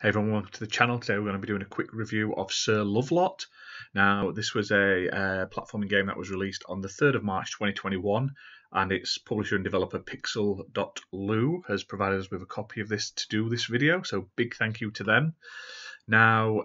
Hey everyone, welcome to the channel. Today we're going to be doing a quick review of Sir Lovelot. Now, this was a platforming game that was released on the 3rd of March 2021, and its publisher and developer pixel.lu has provided us with a copy of this to do this video, so big thank you to them. Now,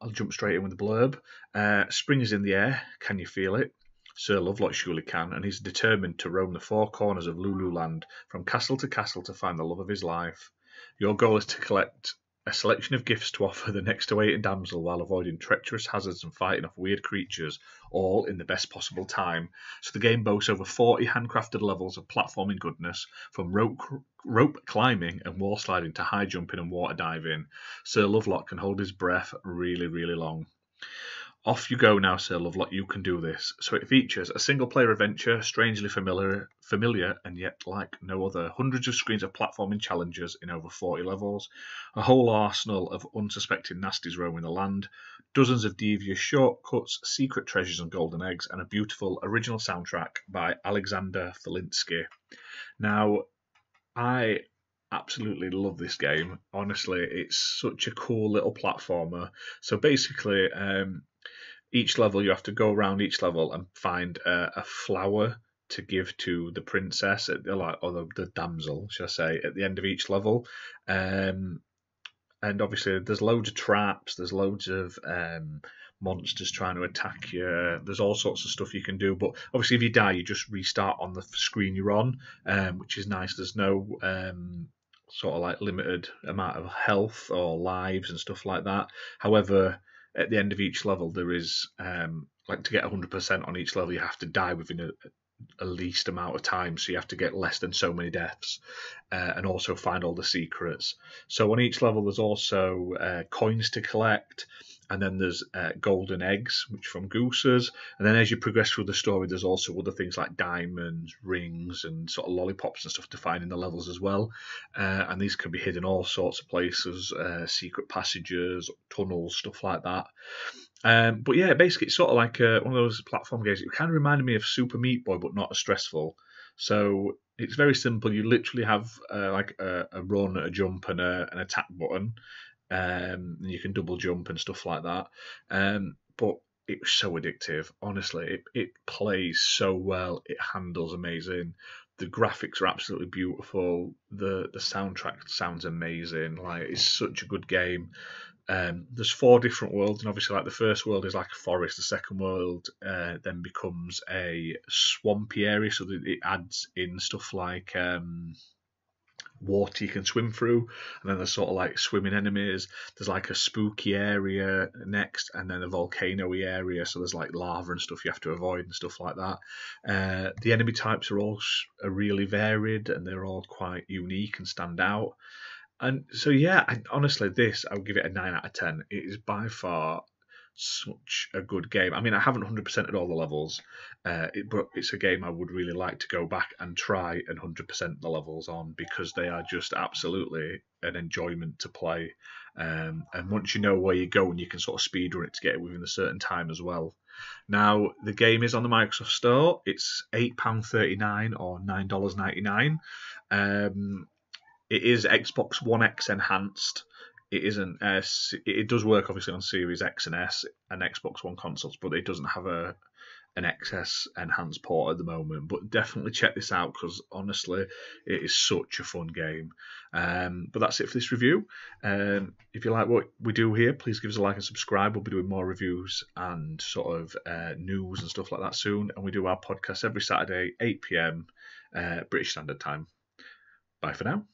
I'll jump straight in with the blurb. Spring is in the air, can you feel it? Sir Lovelot surely can, and he's determined to roam the four corners of Lululand, from castle to find the love of his life. Your goal is to collect a selection of gifts to offer the next awaiting damsel while avoiding treacherous hazards and fighting off weird creatures, all in the best possible time. So the game boasts over 40 handcrafted levels of platforming goodness, from rope climbing and wall sliding to high jumping and water diving. Sir Lovelot can hold his breath really, really long. Off you go now, Sir Lovelot, you can do this. So it features a single-player adventure, strangely familiar and yet like no other. Hundreds of screens of platforming challenges in over 40 levels. A whole arsenal of unsuspecting nasties roaming the land. Dozens of devious shortcuts, secret treasures and golden eggs. And a beautiful original soundtrack by Alexander Felinsky. Now, I absolutely love this game. Honestly, it's such a cool little platformer. So basically, each level, you have to go around each level and find a flower to give to the princess, or the damsel, should I say, at the end of each level. And obviously, there's loads of traps, there's loads of monsters trying to attack you. There's all sorts of stuff you can do, but obviously, if you die, you just restart on the screen you're on, which is nice. There's no sort of like limited amount of health or lives and stuff like that. However, at the end of each level, there is, like, to get 100% on each level, you have to die within a least amount of time, so you have to get less than so many deaths, and also find all the secrets. So on each level, there's also coins to collect, and then there's golden eggs, which from gooses, and then as you progress through the story, there's also other things like diamonds, rings, and sort of lollipops and stuff to find in the levels as well. And these can be hidden all sorts of places, secret passages, tunnels, stuff like that. But yeah, basically it's sort of like one of those platform games. It kind of reminded me of Super Meat Boy, but not as stressful. So it's very simple. You literally have like a run, a jump, and an attack button. And you can double jump and stuff like that. But it was so addictive. Honestly, it plays so well. It handles amazing. The graphics are absolutely beautiful. The soundtrack sounds amazing. Like, it's such a good game. There's 4 different worlds, and obviously, like, the first world is like a forest. The second world then becomes a swampy area, so that it adds in stuff like water you can swim through, and then there's sort of like swimming enemies. There's like a spooky area next, and then a volcano-y area, so there's like lava and stuff you have to avoid and stuff like that. The enemy types are really varied, and they're all quite unique and stand out. And so yeah, honestly, this, I would give it a 9 out of 10. It is by far such a good game. I mean, I haven't 100%ed all the levels, but it's a game I would really like to go back and try and 100% the levels on, because they are just absolutely an enjoyment to play. And once you know where you go, and you can sort of speedrun it to get it within a certain time as well. Now, the game is on the Microsoft Store. It's £8.39 or $9.99. It is Xbox One X enhanced. It isn't. It does work obviously on Series X and S and Xbox One consoles, but it doesn't have an XS enhanced port at the moment. But definitely check this out, because honestly, it is such a fun game. But that's it for this review. If you like what we do here, please give us a like and subscribe. We'll be doing more reviews and sort of news and stuff like that soon. And we do our podcast every Saturday, 8 PM British Standard Time. Bye for now.